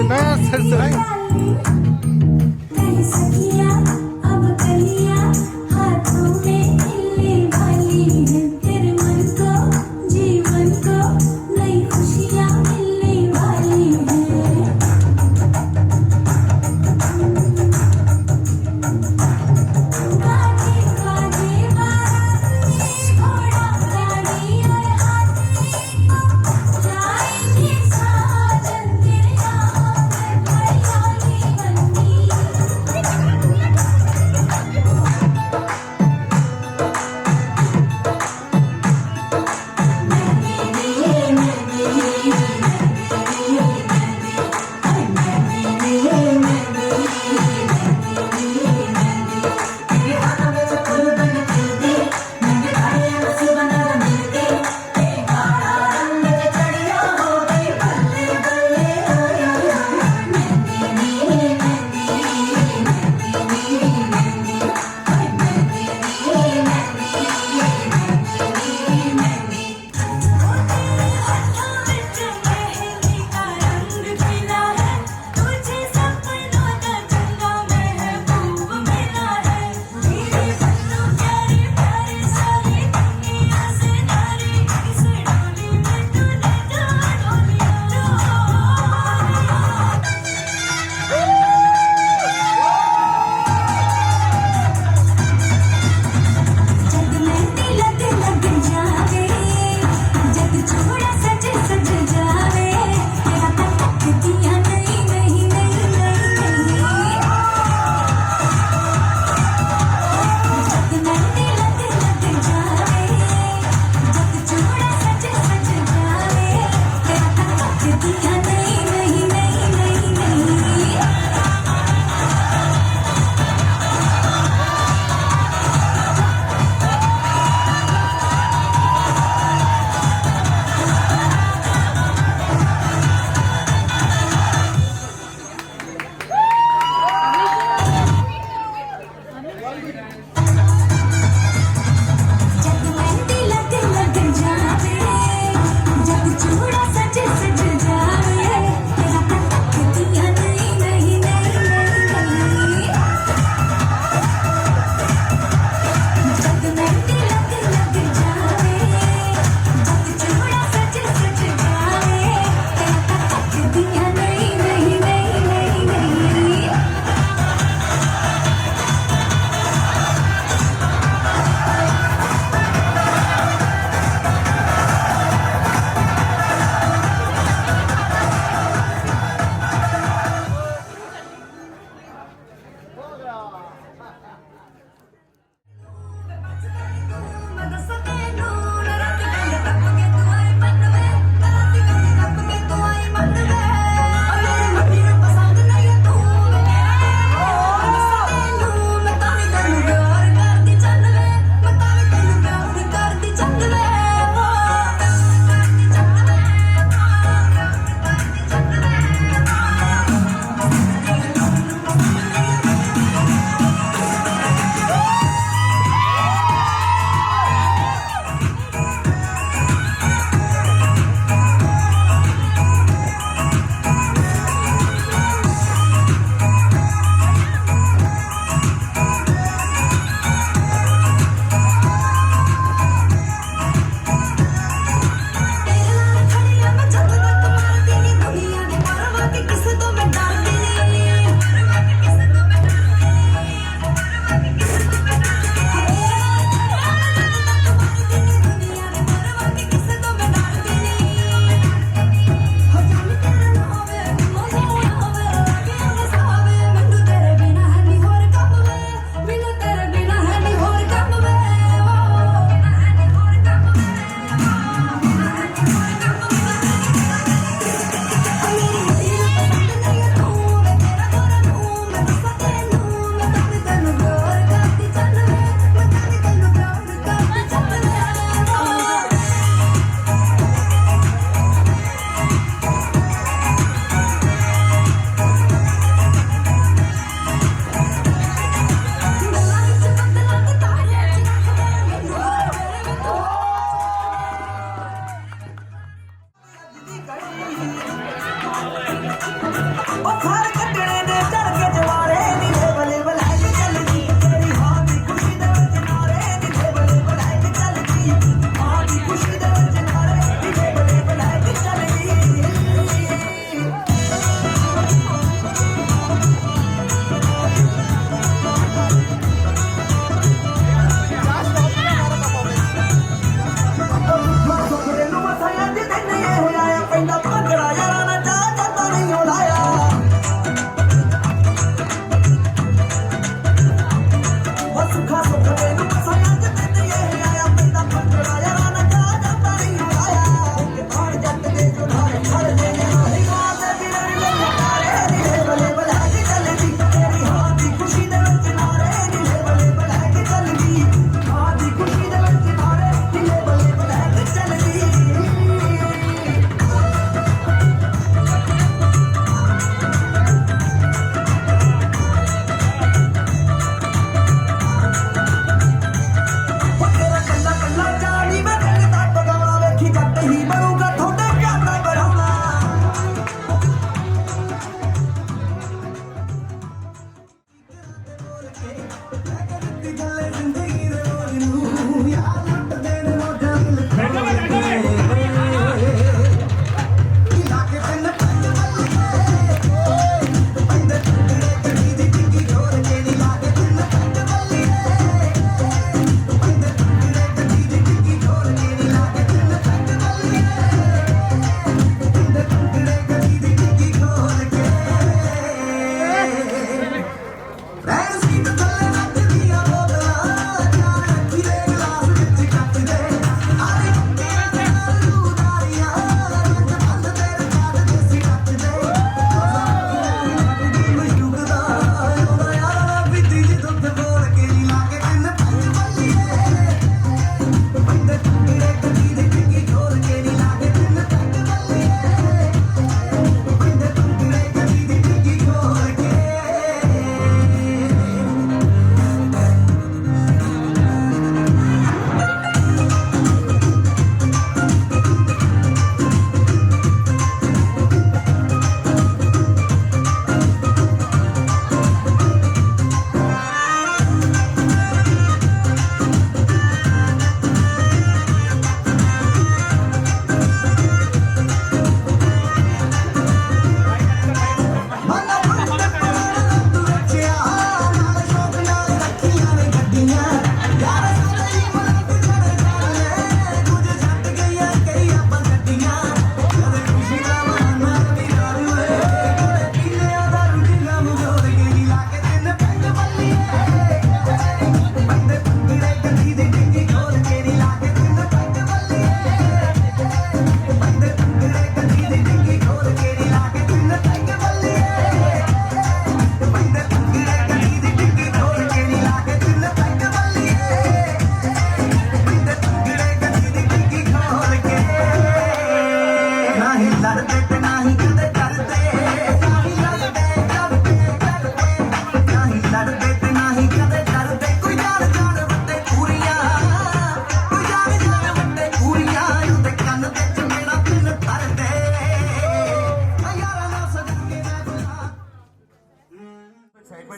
सुना सरसराई।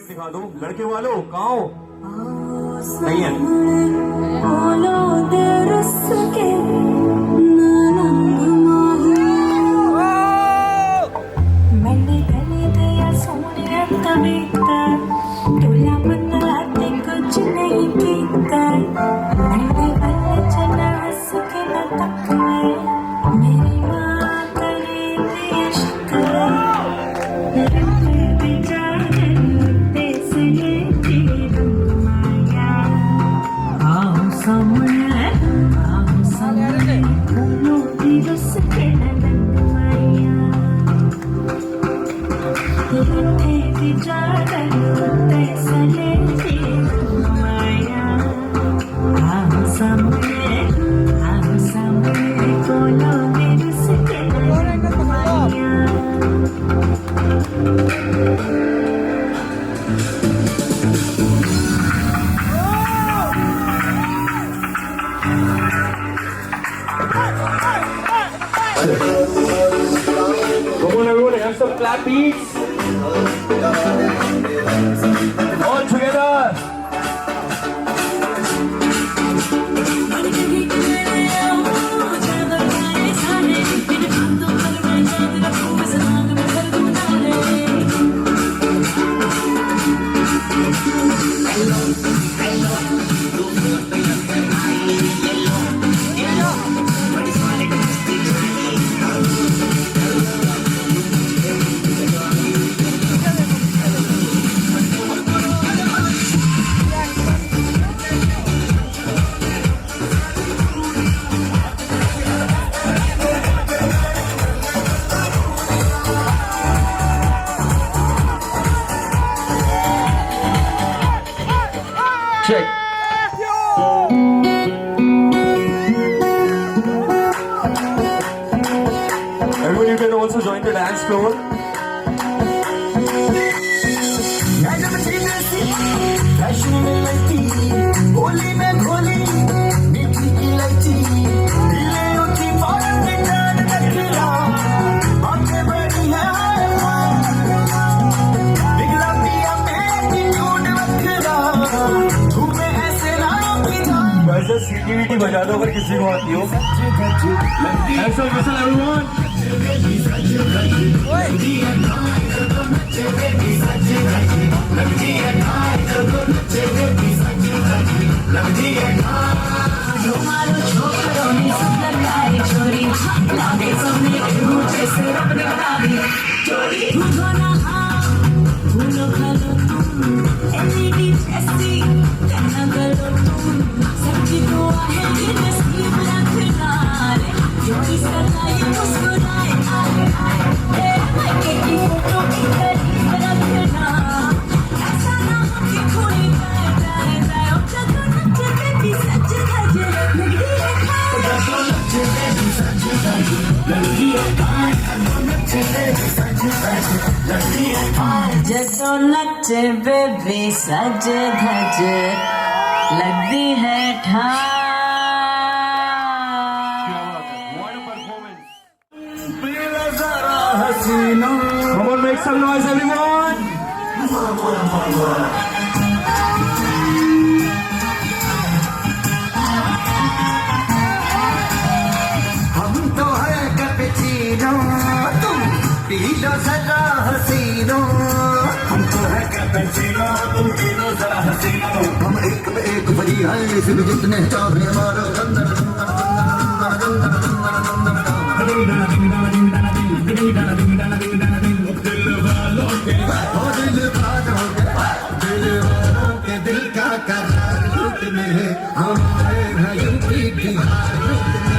दिखा दो लड़के वालों कहाँ हो नहीं है Come on everyone, have some clappies. All together. Check. Everyone, you can also join the dance floor. से सीटी वीटी बजा दो अगर किसी को आती हो। Excellent, whistle everyone. जदों नचे बेबी सज धज लगदी है ठान। Come on, make some noise, everyone. हम तो है कैपेचिनो, तुम पी लो जरा हसीनो। हम तो है कैपेचिनो, तुम पी लो जरा हसीनो। हम एक पे एक भरी है, सिर्फ जितने चाहे मारो। दिल का करार लूटने हमारे हैं यूपी बिहार लूटने।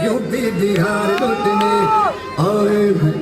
यूपी बिहार लूटने आए हैं।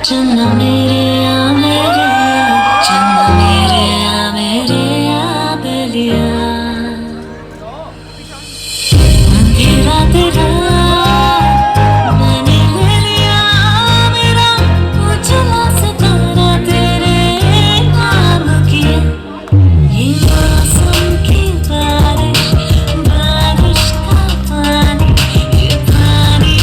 चन्ना मेरे आ मेरे चन्ना मेरे आ मेरे आ बेलिया अंधेरा तेरा मैंने ले लिया मेरा उजला सितारा तेरे नाम किया। ये मौसम की बारिश बारिश का पानी ये पानी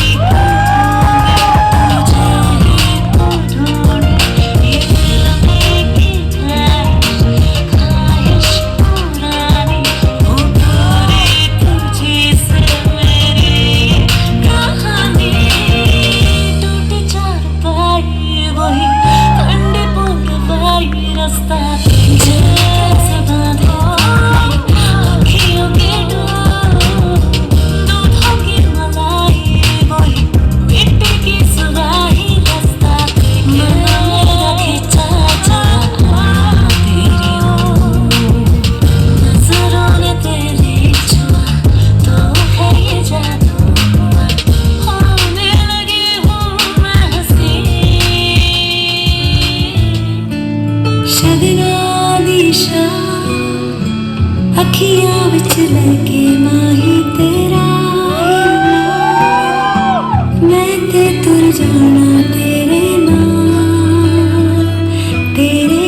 अखियां विच लगे माही तेरा मैं ते तुर जाना तेरे नाल तेरे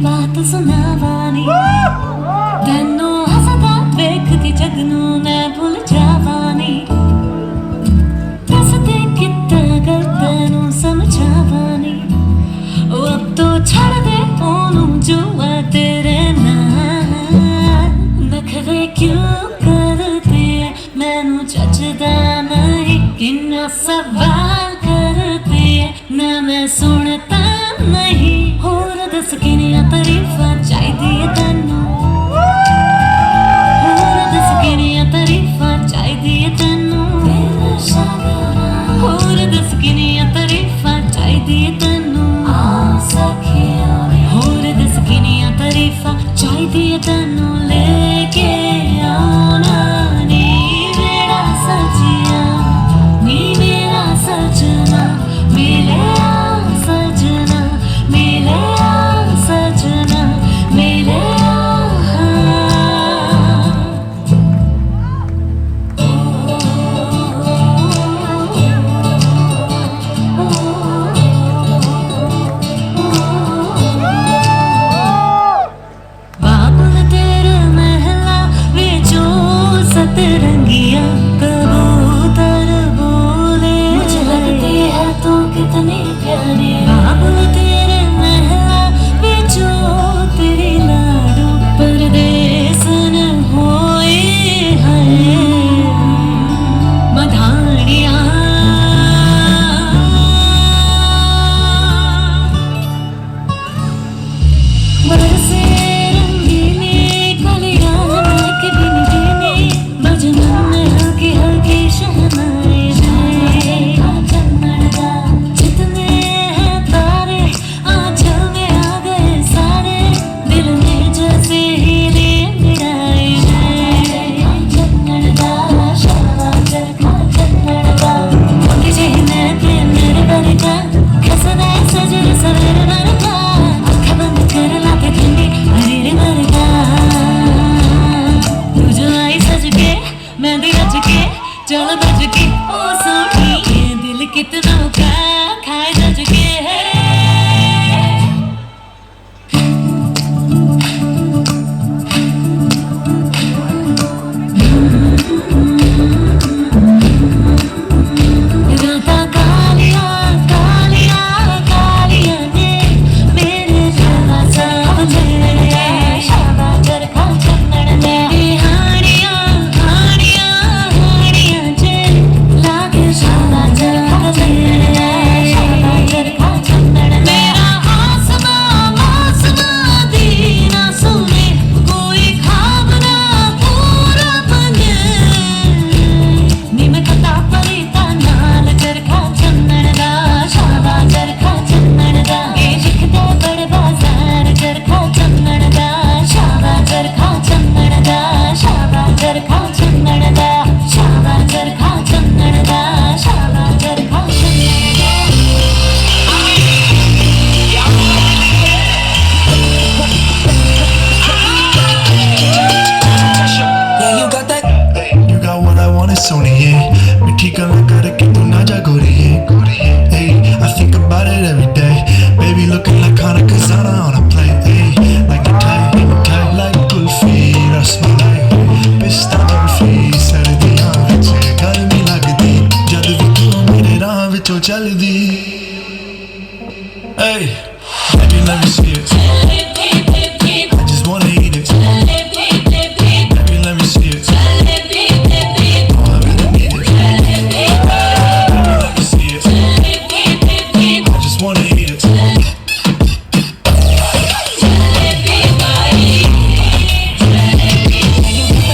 बात सुनावानी तेनू हसदा देखती जगनू मैं भूल जावानी दसदे कितना कर तेनू समझावानी ओ अब तो छड़ दे ओनू जो है तेरे नाल नखरे क्यों करते मैनू जचदा नहीं किन्ना सवाल करते ना मैं सुनता नहीं होर दस किनिया तारीफां चाहिदी तैनू होर दस किनिया तारीफां चाहिदी तैनू होर दस किनिया तारीफां चाहिदी तैनू होर दस किनिया तारीफां चाहिदी तैनू लेके आना नी मेरा सजिया नी मेरा सजना मिले सजना मिले सजना मिले बाबुल तेरे महला विचो सतरंगिया कबूतर बोले मुझे लगती है तू कितनी प्यारी बाबुल तेरे महला विचो तेरी लाडू परदेस न होए है मधानिया बरसे रंगीनी कलियां के बिन गिनी बजनन हल्की हल्की शहनाई कन्नड़ा जितने हैं तारे आंचल में आ गए सारे दिल में जैसे हीरे मिलाए कन्नड़ा शाबाश कन्नड़ा तुझे मैं मेरे बरका खसना सजर सवेर बरका आँख बंद कर लाके ठंडी हरीर बरका तू जो आई सज के मेहंदी रच के चल बज के ओ सोनी ये दिल कितना का खाए जज के राता कालिया कालिया कालिया ने मेरे जवा समझे शाबाश चरखा चन्नड़ ने हाड़िया हाड़िया हाड़िया जे लागे शाबाश चरखा चन्नड़ शाबाश चरखा चन्नड़ मेरा आसमां दीना सुने कोई ख्वाब ना पूरा बने नी मैं कता परिता नाल चरखा चन्नड़ दा शाबाश चरखा चन्नड़ दा ये लिखदे बड़े बाजार चरखा चन्नड़ दा शाबाश चरखा चन्नड़ दा शाबाश चरखा चन्नड़ दा शाबाश चरखा चन्नड़ दा शाबाश चरखा चन्नड़ दा Yeah, you got that. You got what I want, it's Sony, yeah. Mithi galan karke tu na ja gori, yeah. Hey, I think about it every day. Baby looking like Hana Kazana on a plate, hey. Like a tight like kulfi, rasmalai. Pista barfi, sardiyan vich garmi lagdi. Jad vi tu mere raah vichon chaldi. Hey, baby let me see it. I just wanna eat it. Baby let me see it. Oh, I really need it. Baby let me see it. I just wanna eat it.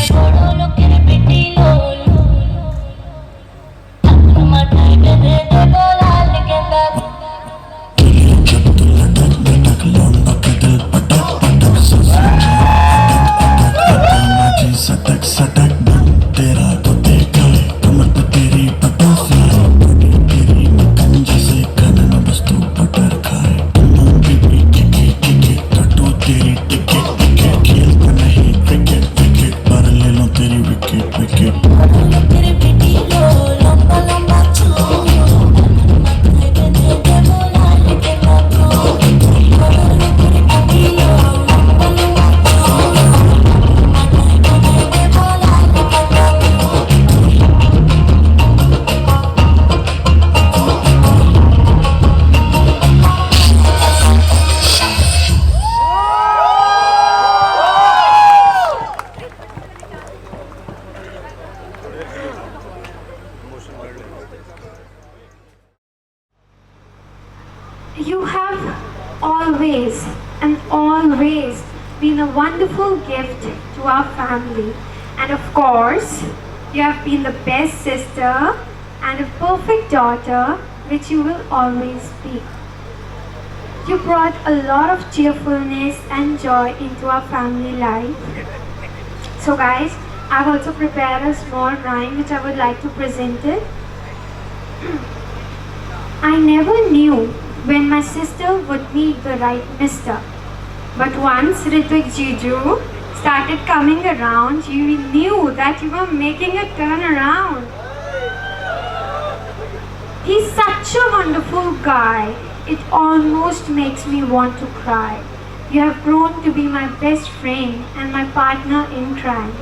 छोड़ो लोकेर बेटी लोल अपना मठाई दे दे बोला लगेंदा Look at the always and always been a wonderful gift to our family. And of course, you have been the best sister and a perfect daughter, which you will always be. You brought a lot of cheerfulness and joy into our family life. So guys, I've also prepared a small rhyme which I would like to present it. I never knew when my sister would meet the right mister. But once Ritvik Jiju started coming around, you knew that you were making a turnaround. He's such a wonderful guy. It almost makes me want to cry. You have grown to be my best friend and my partner in crime.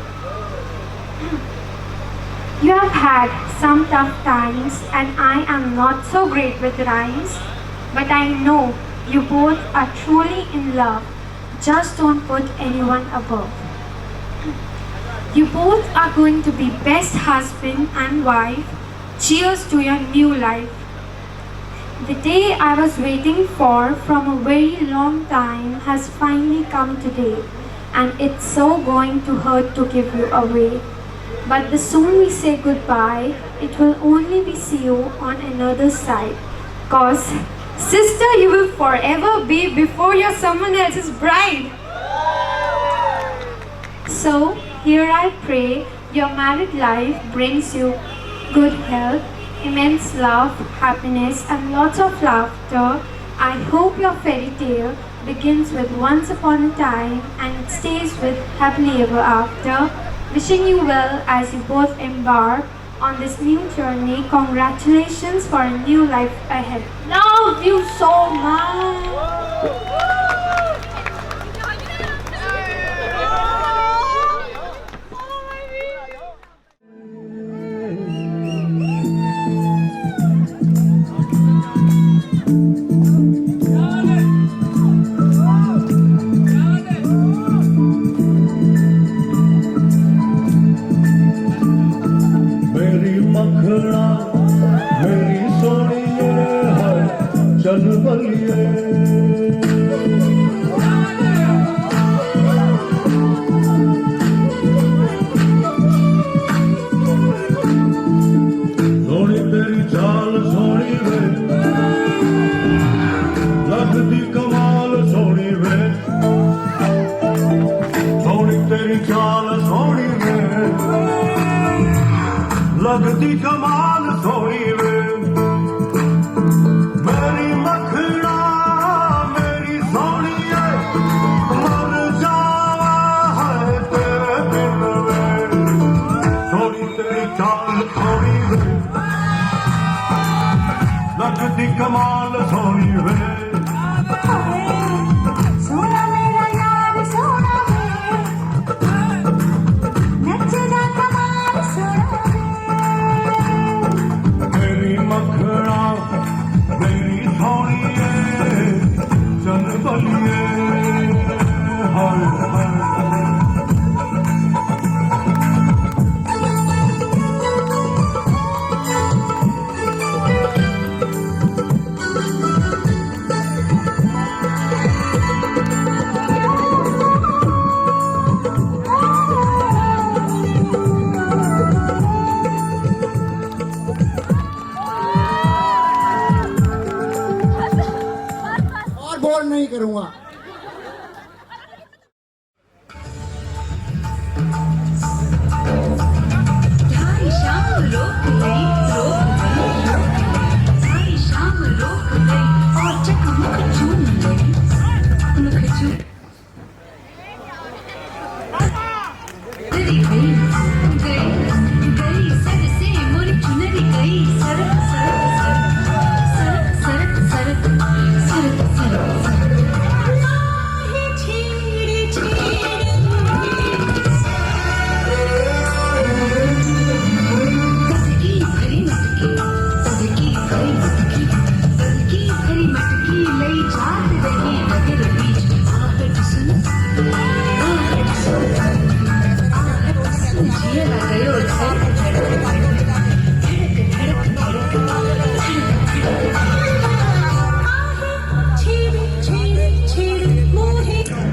You have had some tough times and I am not so great with rhymes. But I know you both are truly in love. Just don't put anyone above. You both are going to be best husband and wife. Cheers to your new life. The day I was waiting for from a very long time has finally come today, and it's so going to hurt to give you away. But the soon we say goodbye, it will only be see you on another side. 'Cause sister, you will forever be before you're someone else's bride. So here I pray your married life brings you good health, immense love, happiness and lots of laughter. I hope your fairy tale begins with once upon a time and it stays with happily ever after. Wishing you well as you both embark on this new journey. Congratulations for a new life ahead. Love you so much. मेरी मखना मेरी सोनिए है चल बलिए सोनी तेरी चाल सोनी वे लगदी कमाल सोनी वे सोनी तेरी चाल सोनी वे लगदी कमाल सोनी वे मेरी मखना मेरी सोनिए मर जावा है तेरे बिन वे सोनी तेरी चाल सोनी वे लगदी कमाल सोनी वे सोना मेरा यार सोना है, नचदा कमाल सोना मेरी मखना मेरी सोनिए चल बलिए हाय हाय और बोर नहीं करूंगा। सारी शाम रोक गई सारी शाम रोक गई और चकमुक चूम गई मुख चूम गई सर से मोर चुनरी गई सरक सरक सरक सरक सरक सरक सरक सरक छेड़ छेड़ कसकी भरी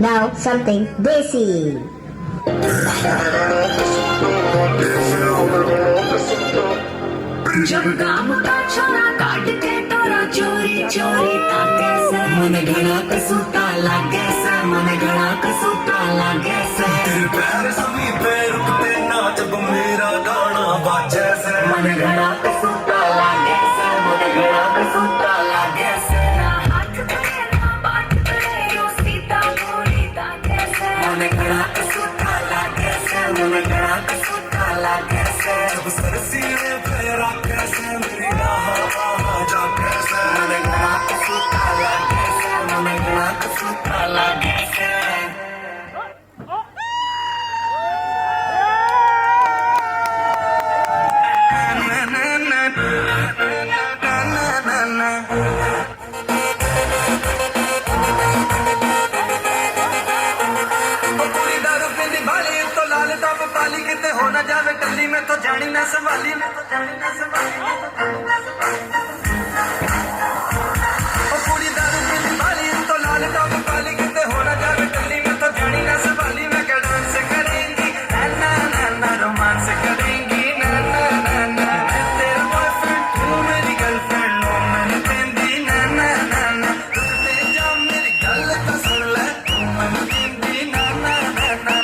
Now something desi. जब काम का छोरा काट के तोरा चोरी चोरी ताके से मन घड़ा कसूता लागे से मन घड़ा कसूता लागे से तेरे पैर सभी पे रुकते ना जब मेरा गाना बाजे से मन घड़ा कसूता लागे से मन घड़ा कसूता लागे से ना हाथ करे ना बात करे यो सीता मोरी ताके से मन घड़ा कसूता लागे से मन घड़ा कसूता लागे से जब सरसीने पे रखे से मेरी राह जा कैसे मन घड़ा कसूता लागे से मन घड़ा कसूता लागे से पूरी दारू पींदी भाली तो लाल टॉप पाली किते हो ना जावे टल्ली में तो जानी ना संभाली में तो जानी ना संभाली पूरी दारू पींदी भाली तो लाल टॉप पाली किते हो ना जावे टल्ली में तो जानी ना संभाली में क्या डांस करेंगी ना ना ना रोमांस करेंगी ना ना ना ना तेरा बॉयफ्रेंड तू मेरी गर्लफ्रेंड लो मैंने तेंदी ना ना ना ना तुझे जा मेरी गल तो सुन ले तू मैंने तेंदी ना ना ना ना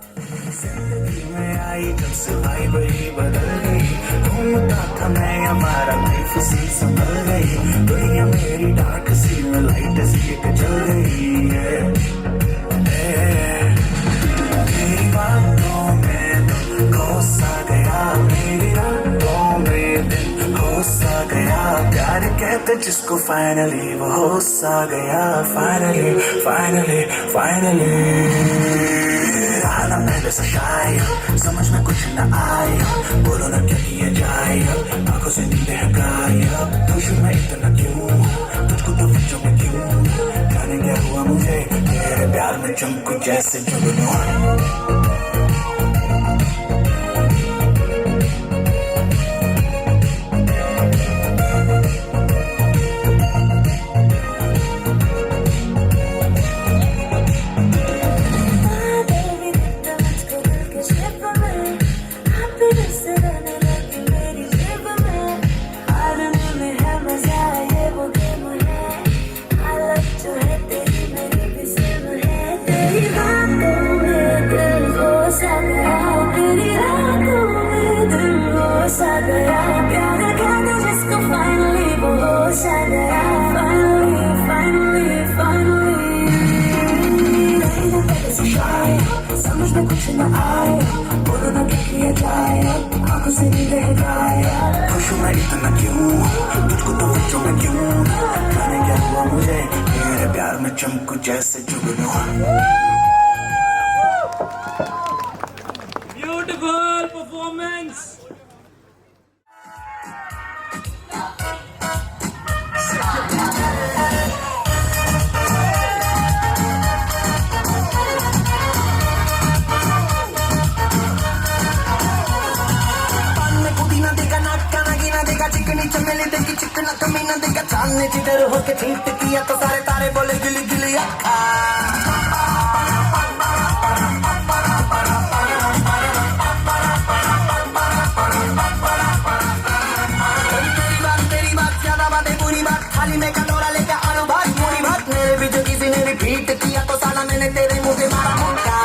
जिंदगी में आई जब से वाइब ही बदल गई घूमता था मैं हमारा लाइफ सी संभल गई दुनिया मेरी डार्क सी में लाइट सी एक जल गई है मेरी बातों में दिल घोसा गया मेरी रातों में दिल घोसा गया प्यार कहते जिसको फाइनली वो होसा गया फाइनली फाइनली फाइनली आना पहले से शायद समझ में कुछ न आया बोलो ना क्या किया जाए आंखों से नींद है गायब खुशी में इतना क्यों तुझको तो बच्चों में क्यों जाने क्या हुआ मुझे तेरे प्यार में चमकू जैसे जुगनू समझ में कुछ न आए बोलो ना क्या किया जाए आंखों से नींद है गायब खुश मैं इतना क्यों तुझको तो बच्चों में क्यों जाने क्या हुआ मुझे तेरे प्यार में चमकू जैसे जुगनू Beautiful performance. चिकनी चमेली देखी चिकना कमीना देखा चांदने चिटर होके छीट किया तो सारे तारे बोले गिली गिली अक्खा तेरी बात ज्यादा बातें बुरी बात खाली में कटोरा लेके आलू भात पूरी बात मेरे भी जो किसी ने रिपीट किया तो साला मैंने तेरे मुंह पे मारा मुक्का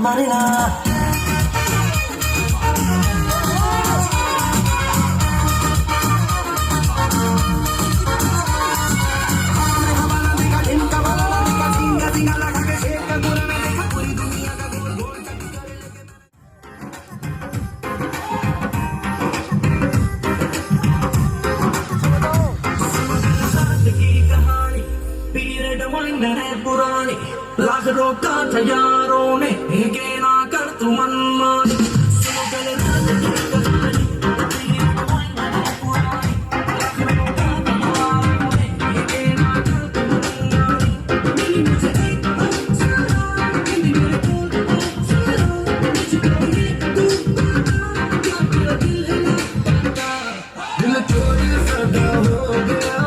Marina है पुरानी लाख रोका था यारों ने के ना कर तू मनमानी सुनो पहले रात की कहानी तेरी पुरानी है पुरानी लाख रोका था यारों ने के ना कर तू मनमानी दिल मुझे एक चलो दिल मेरे बोल चलो मुझको ये तू क्या तेरा दिल है ना दिल चोरी सदा हो गया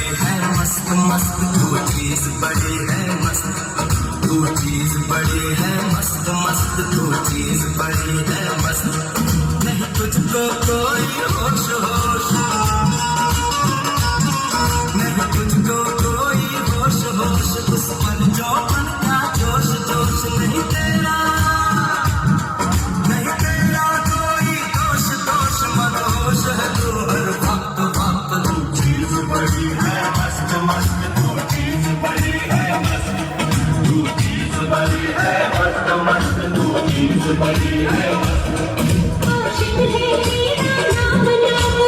मस्त तू चीज बड़ी है मस्त तू चीज बड़ी है मस्त मस्त तू चीज बड़ी है मस्त नहीं तुझको कोई होश होश नहीं तुझको कोई होश होश उस पर जो मन का जोश जोश नहीं तेरा कोई दोष दोष मनोष है तू हर वक्त वक्त तू चीज बड़ी है मस्त मस्त तू चीज बड़ी है मस्त तू चीज बड़ी है मस्त मस्त तू चीज बड़ी है मस्त आशिक है तेरा नाम नाम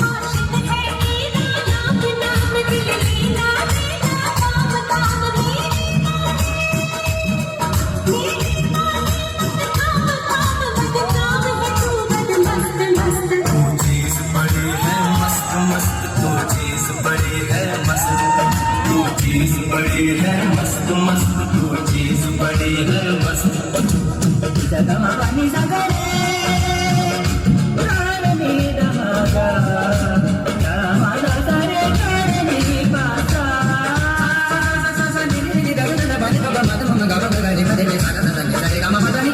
आशिक है तेरा नाम नाम दिल लीला तेरा काम काम लीला काम काम बदनाम है तू बद मस्त मस्त तू चीज बड़ी है मस्त मस्त तू चीज बड़ी है मस्त तू चीज बड़ी है मस्त मस्त तू चीज बड़ी है मस्त जगमा पानी सागरे प्राण मेरा मगा रामाना सारे करने पासा सा सा नी नी नी गा गा गा गा गा गा गा गा गा रे रे सा गा सा सा रे गा मा दा नी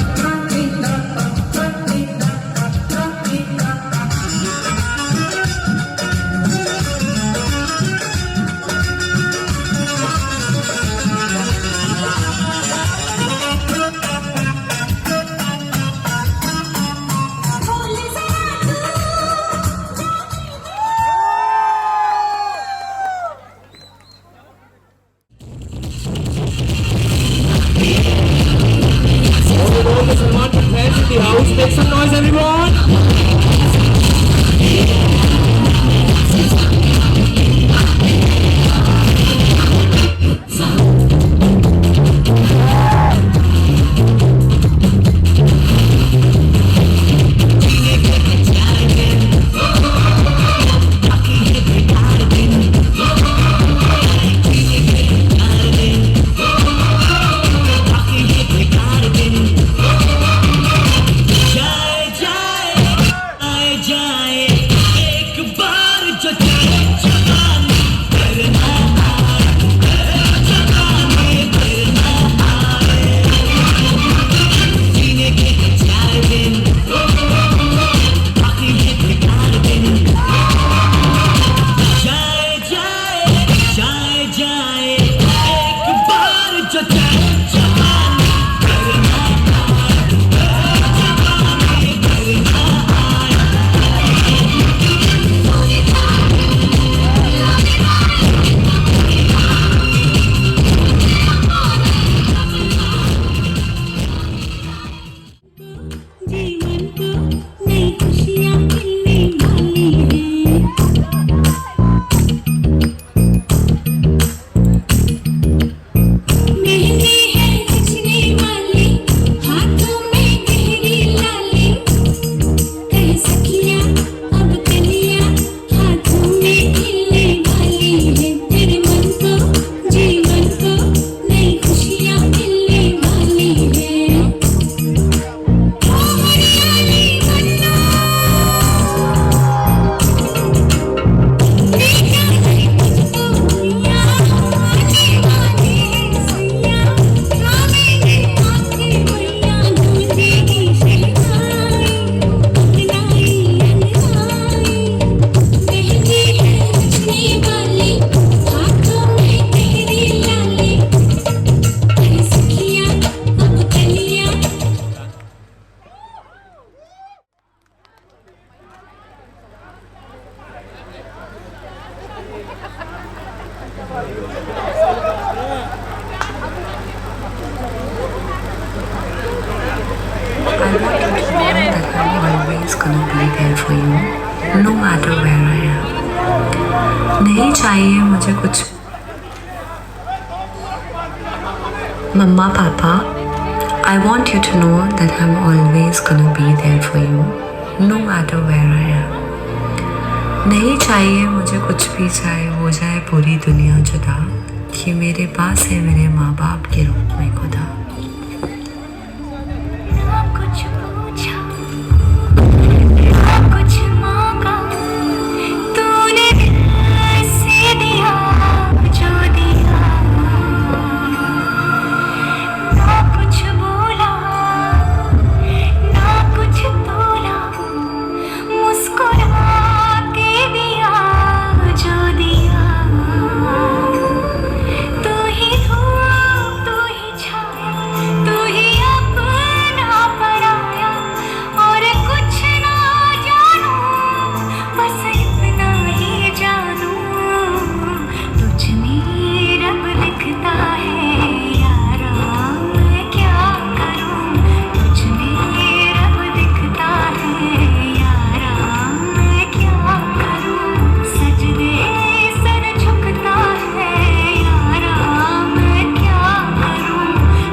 no matter where I am. नहीं चाहिए मुझे कुछ. Mama, Papa, I want you to know that I'm always gonna be there for you, no matter where I am. नहीं चाहिए मुझे कुछ भी, चाहे हो जाए पूरी दुनिया जुदा, कि मेरे पास है मेरे माँ बाप के रूप में खुदा. ना कुछ पूछा ना कुछ मांगा, तूने दिल से दिया जो दिया. ना कुछ बोला ना कुछ तोला, मुस्कुरा के दिया जो दिया. तू ही धूप तू ही छाया, तू ही अपना पराया, और कुछ ना जानू बस इतना ही जानू. तुझ में रब दिखता है यारा, मैं क्या करूं. तुझ में रब दिखता है यारा, मैं क्या करूं. सजदे सर झुकता है यारा, मैं क्या करूं.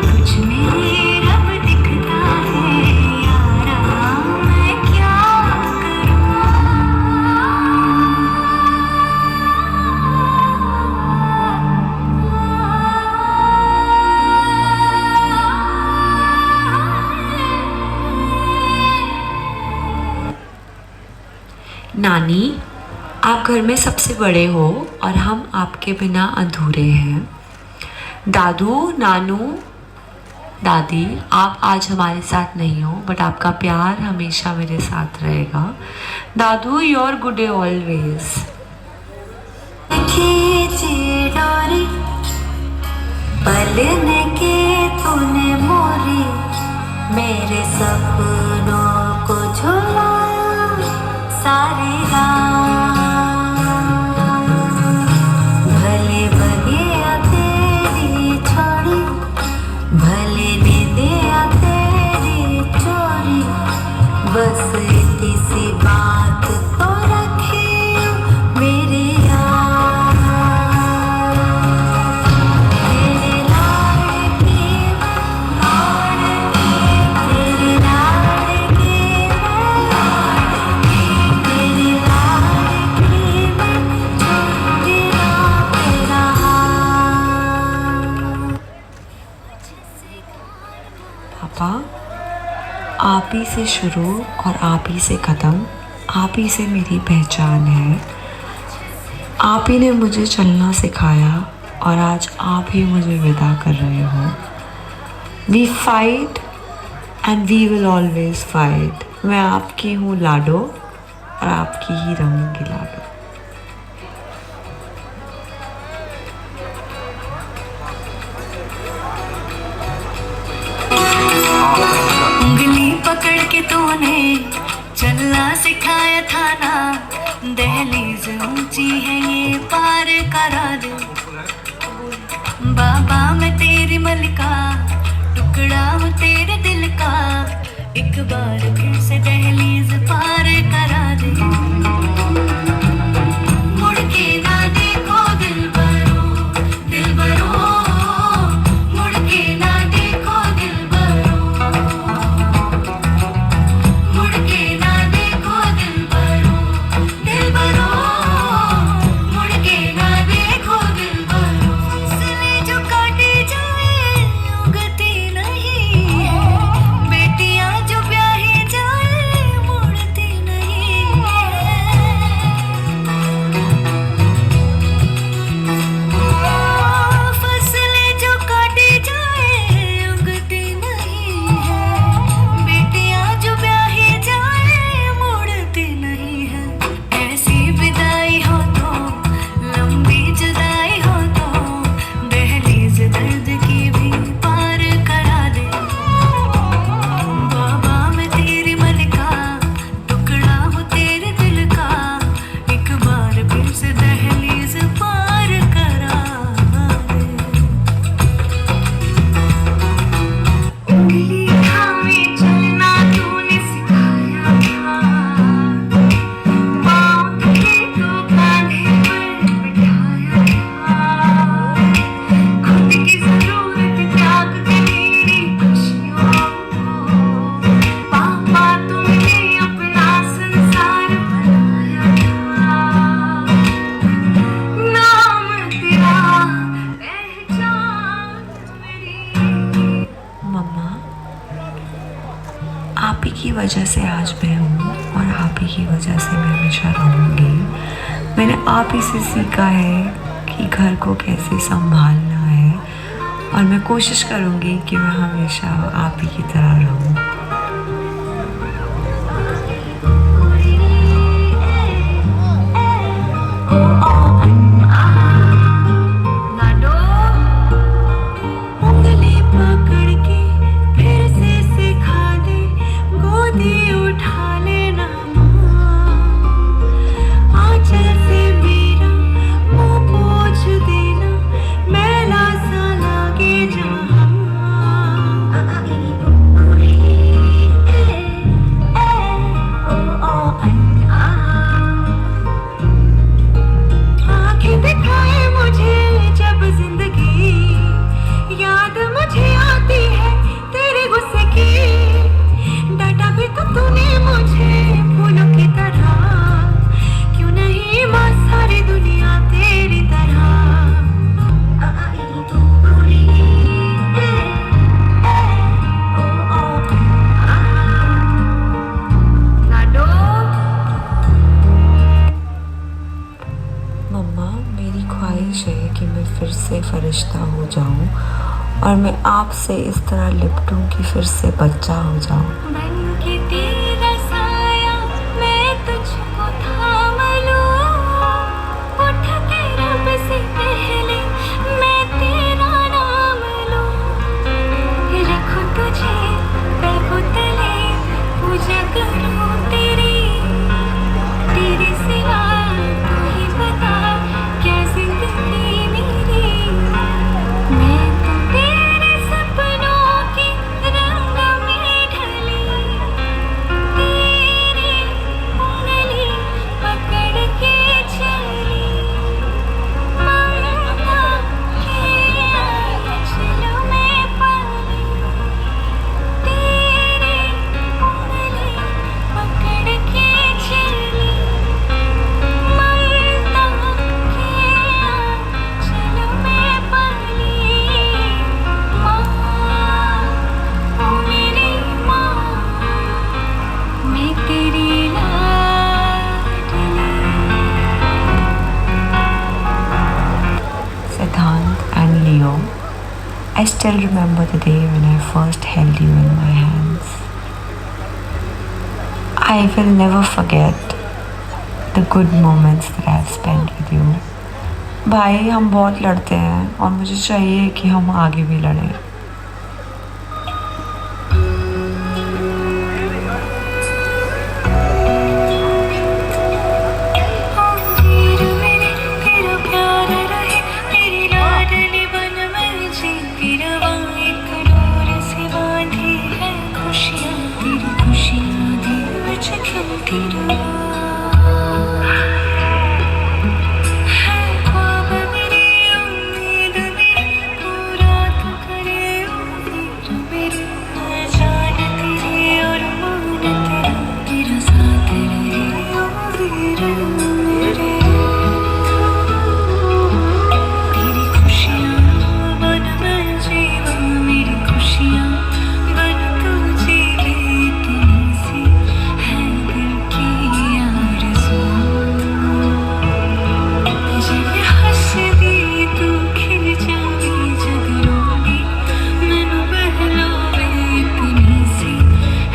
तुझ में रब दिखता है यारा, मैं क्या नानी, आप घर में सबसे बड़े हो और हम आपके बिना अधूरे हैं. दादू, नानू, दादी, आप आज हमारे साथ नहीं हो, बट आपका प्यार हमेशा मेरे साथ रहेगा. दादू, योर गुड डे ऑलवेज. खींची डोरी पलने के तूने मोरी, मेरे सपनों को झुलाया सारी रात. भले बगिया तेरी छोड़ी, भले निंदिया तेरी चोरी, बस इतनी सी बात तो रखी मेरे यार. तेरे लाडकी मैं लाडकी, तेरे लाडकी मैं लाडकी, तेरे लाडकी मैं छोटी ना तेरा हाथ. पापा, आप ही से शुरू और आप ही से ख़त्म, आप ही से मेरी पहचान है. आप ही ने मुझे चलना सिखाया और आज आप ही मुझे विदा कर रहे हो. We fight and we will always fight. मैं आपकी हूँ लाडो और आपकी ही रहूँगी लाडो. उंगली पकड़ के तूने चलना सिखाया था ना, दहलीज ऊंची है ये पार करा दे. बाबा मैं तेरी मलिका, टुकड़ा हूँ तेरे दिल का, एक बार फिर से दहलीज पार करा दे. मुड़ के ना देखो दिलबरो, दिलबरो, मुड़ के ना देखो दिलबरो, मुड़ के ना देखो दिलबरो, दिलबरो, मुड़ के ना देखो दिलबरो. फसलें जो काटी जाए उगती नहीं है, बेटियां जो ब्याही जाए मुड़ती नहीं है. वजह से आज मैं हूँ और आप ही की वजह से मैं हमेशा रहूँगी। मैंने आप ही से सीखा है कि घर को कैसे संभालना है और मैं कोशिश करूँगी कि मैं हमेशा आप ही की तरह रहूँ। फिर से फरिश्ता हो जाऊं और मैं आपसे इस तरह लिपटूं कि फिर से बच्चा हो जाऊं। बन के तेरा साया मैं तुझको थाम लूं, उठ के रब से पहले मैं तेरा नाम लूं, रखूं तुझे पैरों तले पूजा करूं तेरी सिवा तू ही बता क्या जिंदगी मेरी। मैं तो तेरे सपनों के रंग में ढली, तेरी उंगली पकड़ के चली, ममता के आंचलों में पली, तेरी उंगली पकड़ के चली, ममता के आंचलों में पली। माँ, ओ मेरी माँ, मैं तेरी लाडली। Siddhant and Leo, I still remember the day when I first held you in my hands. I will never forget the good moments that I have spent with you. भाई हम बहुत लड़ते हैं और मुझे चाहिए कि हम आगे भी लड़ें। वीर मेरे तेरा प्यार रहे, तेरी लाडली बन मैं जीती रवां, एक डोर से बांधी है खुशियाँ, तेरी खुशियाँ दिल विच खिलती रवां। है ख्वाब मेरी उम्मीद मेरी पूरा तू करे ओ वीर मेरे, मैं जान तेरी और मान तेरा, तेरा साथ रहे ओ वीर मेरे। तेरी खुशियाँ बन मैं जीवां, मेरी खुशियाँ बन तू जीवे, इतनी सी है दिल की आरज़ू। जिवें हसदी तू खिल जावी, जद रोवी मैनू बहलावे, इतनी सी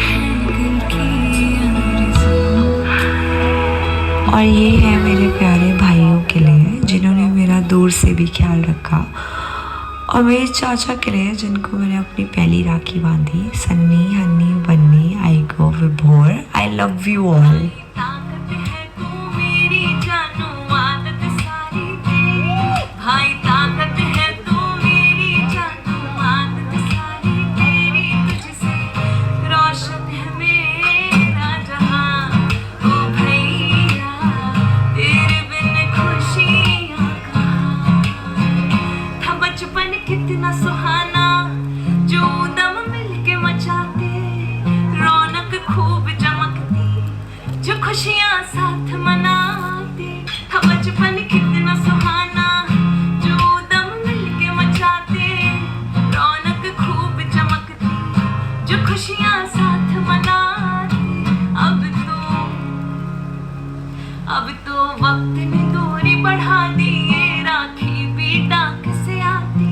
है दिल की आरज़ू। और ये है मेरे प्यारे भाइयों के लिए जिन्होंने मेरा दूर से भी ख्याल रखा, और मेरे चाचा के लिए जिनको मैंने अपनी पहली राखी बांधी। सन्नी, हन्नी, बन्नी, आई गो विभोर, आई लव यू ऑल। ताकत है तू मेरी जानू, आदत सारी तेरी भाई, ताकत है तू मेरी जानू, आदत सारी तेरी, तुझसे रोशन है मेरा जहां, ओ भैया तेरे बिन खुशियाँ कहाँ। था बचपन कितना सुहाना, जो दम मिलके मचाते, रौनक खूब चमकती, जो अब तो वक्त ने दूरी बढ़ा दी, ये राखी भी डाक से आती।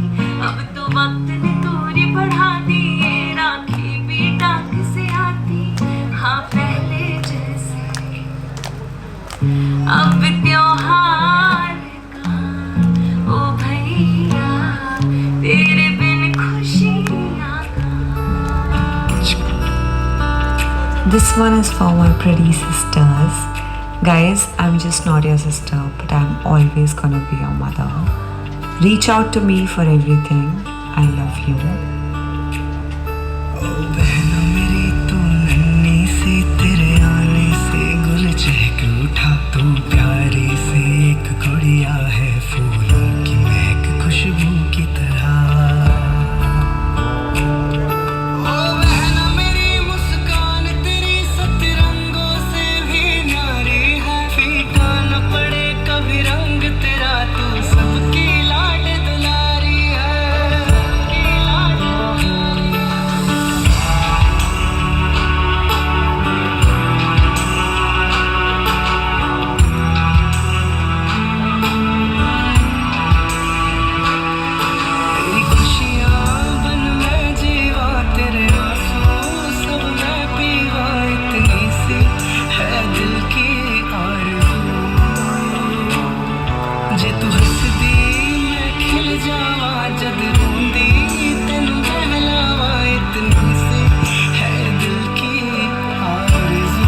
अब तो वक्त ने दूरी बढ़ा दी, ये राखी भी डाक से आती। हाँ पहले जैसे अब त्योहार का, ओ भैया तेरे बिन खुशियाँ का। This one is for my pretty sisters. Guys, I'm just not your sister, but I'm always gonna be your mother. Reach out to me for everything. I love you. बहना मेरी तू नन्ही सी, तेरे आने से गुल चहक उठा। तू प्यारी सी एक गुड़िया है, फूलों की महक खुशबू की तरह। ओ बहना मेरी मुस्कान तेरी सतरंगों से भी न्यारी है। फीका न पड़े कभी रंग तेरा, तू सबकी लाड दुलारी है। तेरी खुशियाँ बन मैं जीवा, तेरे आंसू सब मैं पीवा। इतनी सी है दिल की आरज़ू, जे तू हंसदी मैं खिल जावा, जद रोंदी तेनू बहलावा। इतनी सी है दिल की आरज़ू।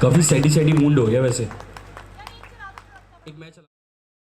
काफी सैडी सैडी मूड हो गया वैसे।